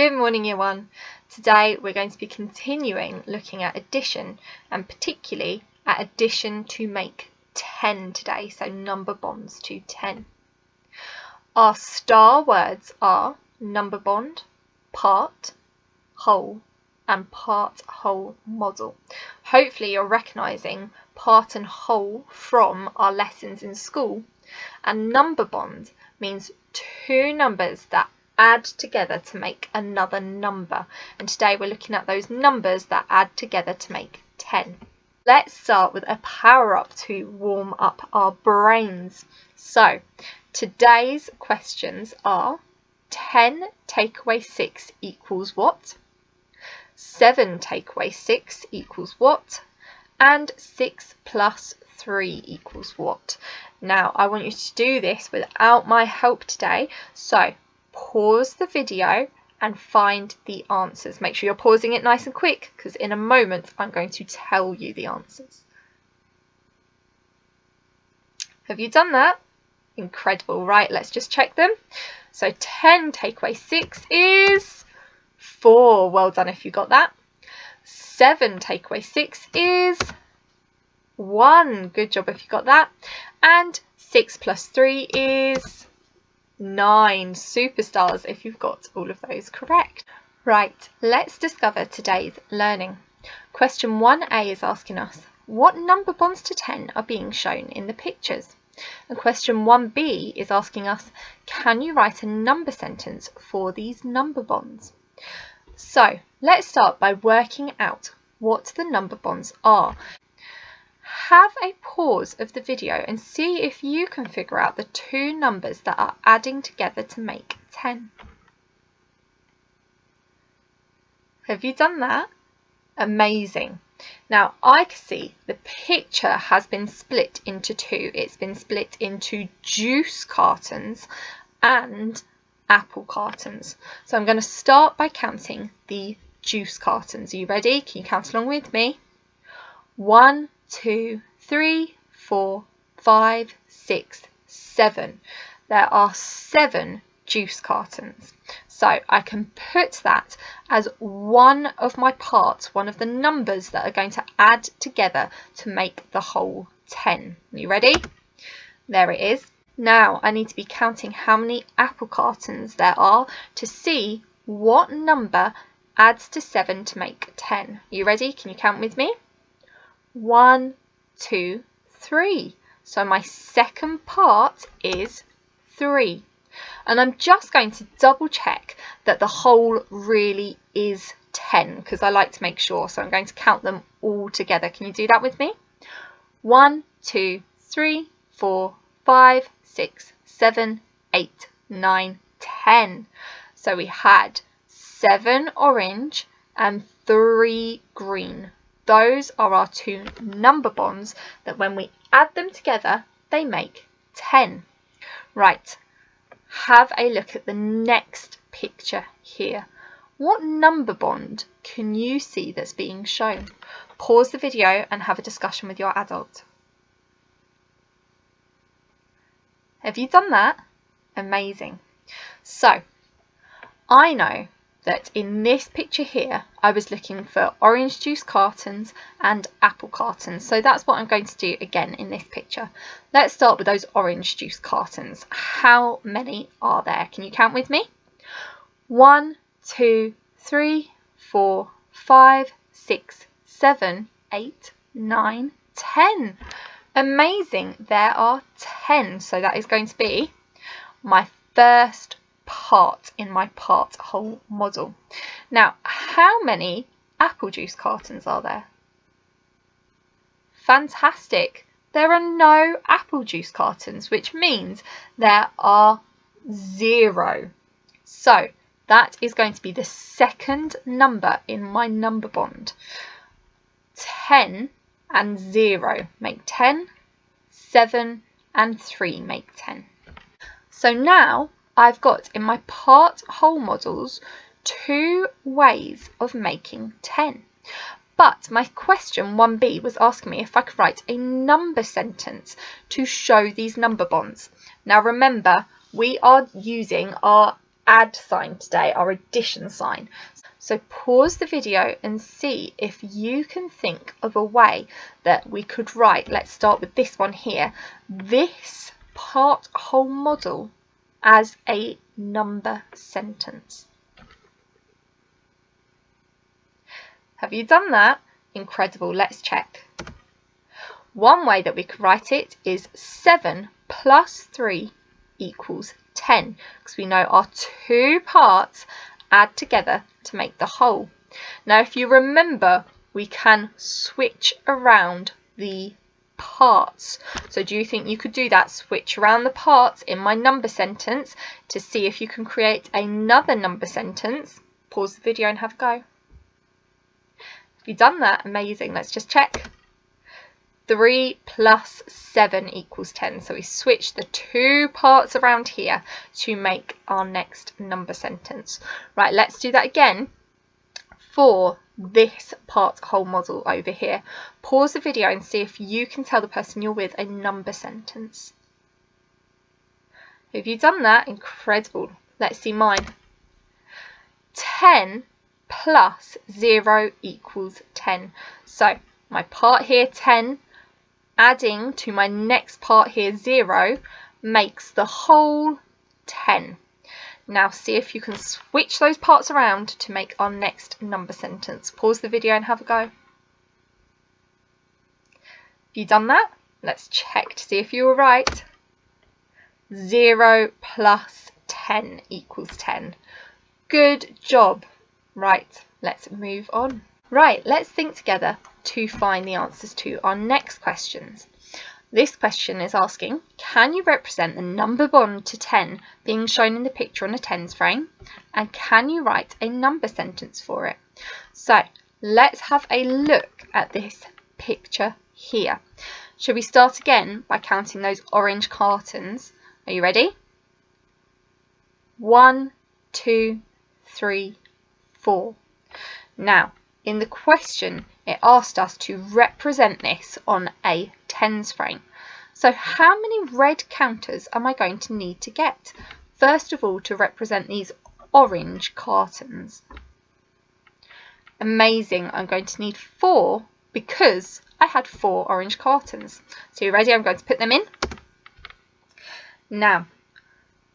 Good morning, Year 1. Today we're going to be continuing looking at addition, and particularly at addition to make 10 today, so number bonds to 10. Our star words are number bond, part, whole, and part-whole model. Hopefully you're recognising part and whole from our lessons in school, and number bond means two numbers that add together to make another number, and today we're looking at those numbers that add together to make 10. Let's start with a power up to warm up our brains. So today's questions are 10 take away 6 equals what? 7 take away 6 equals what? And 6 plus 3 equals what? Now I want you to do this without my help today, so pause the video and find the answers. Make sure you're pausing it nice and quick, because in a moment I'm going to tell you the answers. Have you done that? Incredible. Right, let's just check them. So 10 take away 6 is 4. Well done if you got that. 7 take away 6 is 1. Good job if you got that. And 6 plus 3 is 9. Superstars if you've got all of those correct. Right, let's discover today's learning. Question 1a is asking us, what number bonds to 10 are being shown in the pictures? And question 1b is asking us, can you write a number sentence for these number bonds? So let's start by working out what the number bonds are. Have a pause of the video and see if you can figure out the two numbers that are adding together to make 10. Have you done that? Amazing. Now I can see the picture has been split into two. It's been split into juice cartons and apple cartons. So I'm going to start by counting the juice cartons. Are you ready? Can you count along with me? 1, 2, 3, 4, 5, 6, 7. There are 7 juice cartons. So I can put that as one of my parts, one of the numbers that are going to add together to make the whole 10. Are you ready? There it is. Now I need to be counting how many apple cartons there are to see what number adds to 7 to make 10. Are you ready? Can you count with me? 1, 2, 3. So my second part is 3. And I'm just going to double check that the whole really is 10, because I like to make sure. So I'm going to count them all together. Can you do that with me? 1, 2, 3, 4, 5, 6, 7, 8, 9, 10. So we had 7 orange and 3 green. Those are our two number bonds that when we add them together, they make 10. Right, have a look at the next picture here. What number bond can you see that's being shown? Pause the video and have a discussion with your adult. Have you done that? Amazing. So, I know that in this picture here, I was looking for orange juice cartons and apple cartons. So that's what I'm going to do again in this picture. Let's start with those orange juice cartons. How many are there? Can you count with me? 1, 2, 3, 4, 5, 6, 7, 8, 9, 10. Amazing. There are 10. So that is going to be my first part in my part whole model. Now, how many apple juice cartons are there? Fantastic. There are no apple juice cartons, which means there are 0. So that is going to be the second number in my number bond. 10 and 0 make 10. 7 and 3 make 10. So now I've got in my part whole models 2 ways of making 10. But my question 1b was asking me if I could write a number sentence to show these number bonds. Now remember, we are using our add sign today, our addition sign. So pause the video and see if you can think of a way that we could write, let's start with this one here, this part whole model as a number sentence. Have you done that? Incredible, let's check. One way that we could write it is 7 plus 3 equals 10, because we know our two parts add together to make the whole. Now if you remember, we can switch around the parts. So do you think you could do that? Switch around the parts in my number sentence to see if you can create another number sentence. Pause the video and have a go. Have you done that? Amazing. Let's just check. 3 plus 7 equals 10. So we switch the two parts around here to make our next number sentence. Right, let's do that again for this part whole model over here. Pause the video and see if you can tell the person you're with a number sentence. Have you done that? Incredible. Let's see mine. 10 plus 0 equals 10. So my part here 10, adding to my next part here 0 makes the whole 10. Now see if you can switch those parts around to make our next number sentence. Pause the video and have a go. Have you done that? Let's check to see if you were right. 0 plus 10 equals 10. Good job. Right, let's move on. Right, let's think together to find the answers to our next questions. This question is asking, can you represent the number bond to 10 being shown in the picture on a tens frame? And can you write a number sentence for it? So let's have a look at this picture here. Shall we start again by counting those orange cartons? Are you ready? 1, 2, 3, 4. Now, in the question, it asked us to represent this on a tens frame. So how many red counters am I going to need to get? First of all, to represent these orange cartons. Amazing, I'm going to need 4 because I had 4 orange cartons. So you ready? I'm going to put them in. Now,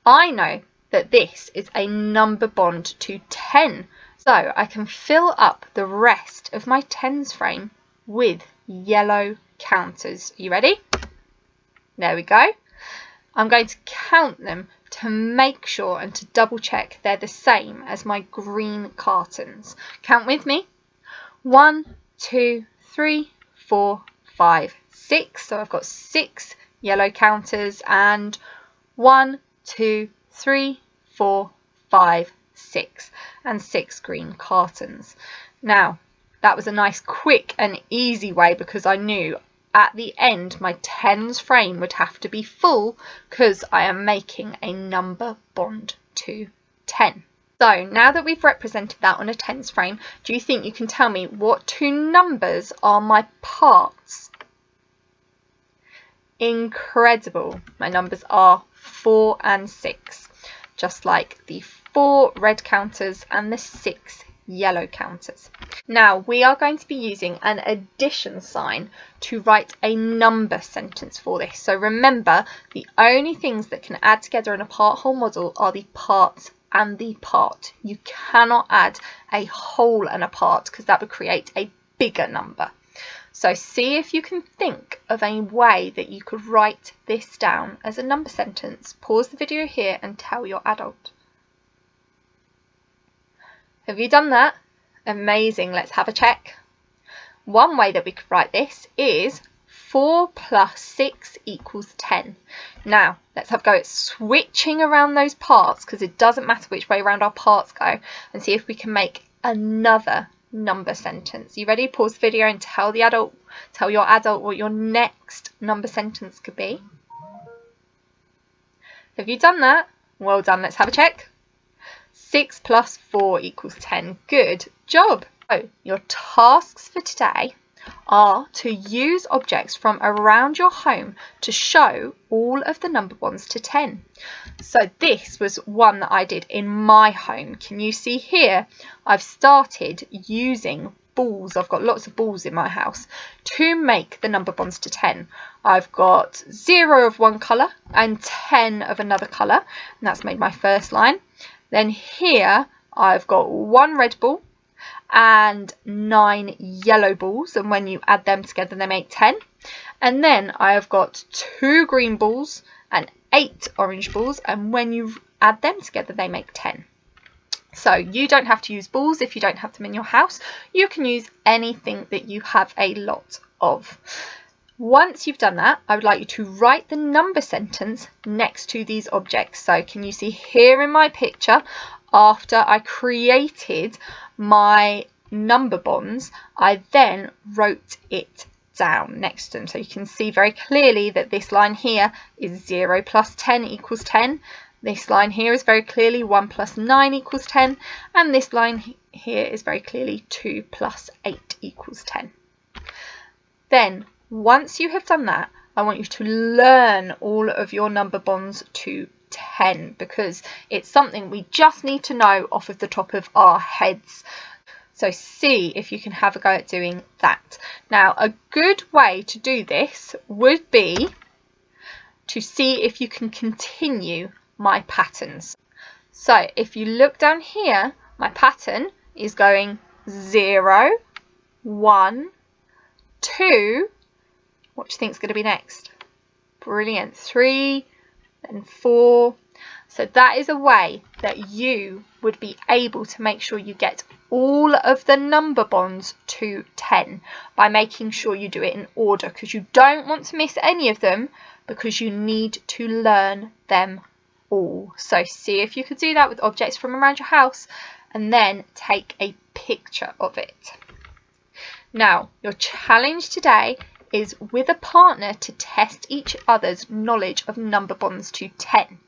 I know that this is a number bond to 10. So I can fill up the rest of my tens frame with yellow counters. Are you ready? There we go. I'm going to count them to make sure and to double check they're the same as my green cartons. Count with me. 1, 2, 3, 4, 5, 6. So I've got 6 yellow counters and 1, 2, 3, 4, 5, 6 and 6 green cartons. Now that was a nice quick and easy way because I knew at the end my tens frame would have to be full because I am making a number bond to 10. So now that we've represented that on a tens frame, do you think you can tell me what two numbers are my parts? Incredible. My numbers are 4 and 6, just like the 4 red counters and the 6 yellow counters. Now we are going to be using an addition sign to write a number sentence for this. So remember, the only things that can add together in a part whole model are the parts and the part. You cannot add a whole and a part because that would create a bigger number. So see if you can think of a way that you could write this down as a number sentence. Pause the video here and tell your adult. Have you done that? Amazing, let's have a check. One way that we could write this is 4 plus 6 equals 10. Now, let's have a go at switching around those parts because it doesn't matter which way around our parts go, and see if we can make another number sentence. You ready? Pause the video and tell your adult what your next number sentence could be. Have you done that? Well done, let's have a check. 6 plus 4 equals 10. Good job. So your tasks for today are to use objects from around your home to show all of the number bonds to 10. So this was one that I did in my home. Can you see here? I've started using balls. I've got lots of balls in my house to make the number bonds to 10. I've got 0 of one colour and 10 of another colour, and that's made my first line. Then here I've got 1 red ball and 9 yellow balls, and when you add them together they make 10. And then I have got 2 green balls and 8 orange balls, and when you add them together they make 10. So you don't have to use balls if you don't have them in your house. You can use anything that you have a lot of. Once you've done that, I would like you to write the number sentence next to these objects. So can you see here in my picture, after I created my number bonds, I then wrote it down next to them. So you can see very clearly that this line here is 0 plus 10 equals 10. This line here is very clearly 1 plus 9 equals 10. And this line here is very clearly 2 plus 8 equals 10. Then, once you have done that, I want you to learn all of your number bonds to 10, because it's something we just need to know off of the top of our heads. So see if you can have a go at doing that. Now, a good way to do this would be to see if you can continue my patterns. So if you look down here, my pattern is going 0, 1, 2. What do you think is going to be next? Brilliant. 3, then 4. So that is a way that you would be able to make sure you get all of the number bonds to 10 by making sure you do it in order, because you don't want to miss any of them, because you need to learn them all. So see if you could do that with objects from around your house, and then take a picture of it. Now, your challenge today is with a partner to test each other's knowledge of number bonds to 10.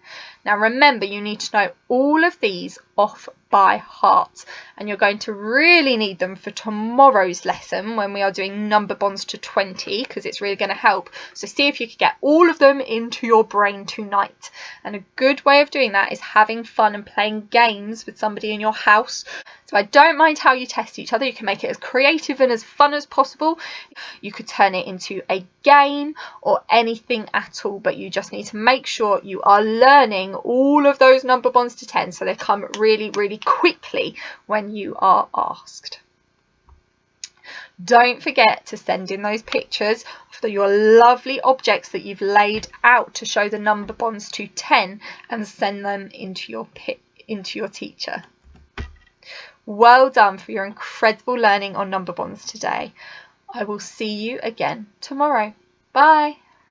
Now remember, you need to know all of these off by heart, and you're going to really need them for tomorrow's lesson when we are doing number bonds to 20, because it's really going to help. So see if you can get all of them into your brain tonight. And a good way of doing that is having fun and playing games with somebody in your house. So I don't mind how you test each other. You can make it as creative and as fun as possible. You could turn it into a game or anything at all, but you just need to make sure you are learning all of those number bonds to 10, so they come really, really quickly when you are asked. Don't forget to send in those pictures of your lovely objects that you've laid out to show the number bonds to 10, and send them into your teacher. Well done for your incredible learning on number bonds today. I will see you again tomorrow. Bye.